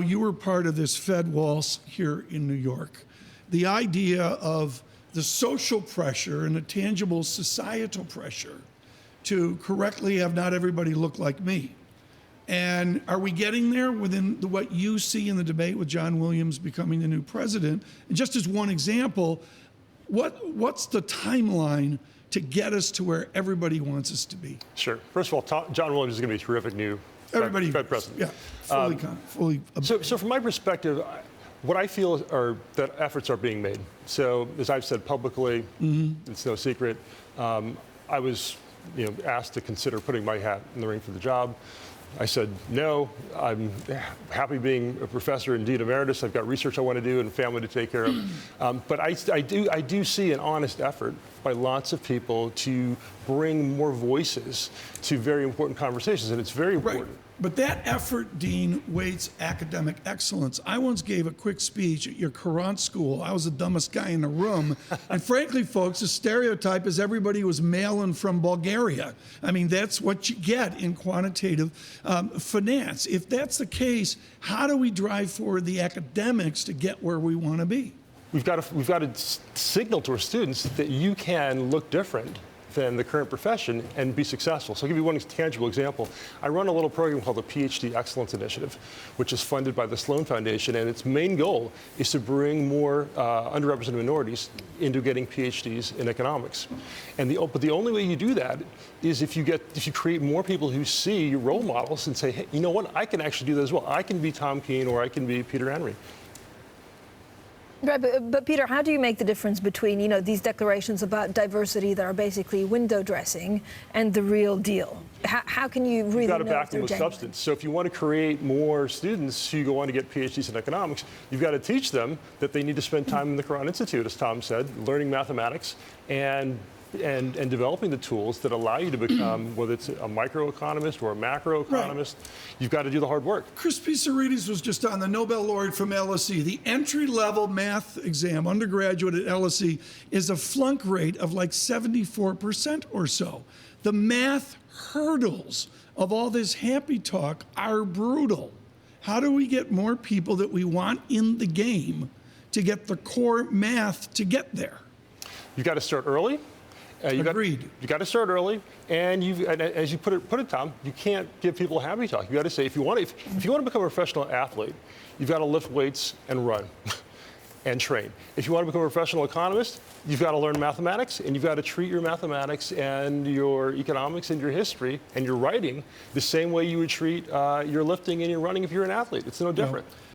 You were part of this Fed waltz here in New York. The idea of the social pressure and the tangible societal pressure to correctly have not everybody look like me. And are we getting there within what you see in the debate with John Williams becoming the new president? And just as one example, what's the timeline to get us to where everybody wants us to be? Sure. First of all, John Williams is going to be a terrific new Fed president. Yeah, fully. So from my perspective, what I feel are that efforts are being made. So as I've said publicly, it's no secret, I was asked to consider putting my hat in the ring for the job. I said no. I'm happy being a professor, indeed emeritus. I've got research I want to do and family to take care of. But I do see an honest effort by lots of people to bring more voices to very important conversations, and it's very important. Right. But that effort, Dean, weights academic excellence. I once gave a quick speech at your Courant school. I was the dumbest guy in the room. And frankly, folks, the stereotype is everybody was male and from Bulgaria. I mean, that's what you get in quantitative finance. If that's the case, how do we drive forward the academics to get where we want to be? We've got to signal to our students that you can look different than the current profession and be successful. So I'll give you one tangible example. I run a little program called the PhD Excellence Initiative, which is funded by the Sloan Foundation, and its main goal is to bring more underrepresented minorities into getting PhDs in economics. And but the only way you do that is if you create more people who see role models and say, hey, you know what, I can actually do that as well. I can be Tom Keene or I can be Peter Henry. Right, but Peter, how do you make the difference between, these declarations about diversity that are basically window dressing and the real deal? How can you really know if they're genuine? You've got to back them with substance. So if you want to create more students who go on to get PhDs in economics, you've got to teach them that they need to spend time in the Courant Institute, as Tom said, learning mathematics and developing the tools that allow you to become, whether it's a microeconomist or a macroeconomist, you've got to do the hard work. Chris Pisarides was just on, the Nobel laureate from LSE. The entry-level math exam, undergraduate at LSE, is a flunk rate of like 74% or so. The math hurdles of all this happy talk are brutal. How do we get more people that we want in the game to get the core math to get there? You've got to start early. Agreed. You got to start early, and as you put it, Tom, you can't give people a happy talk. You got to say if you want to become a professional athlete, you've got to lift weights and run, and train. If you want to become a professional economist, you've got to learn mathematics, and you've got to treat your mathematics and your economics and your history and your writing the same way you would treat your lifting and your running if you're an athlete. It's no different.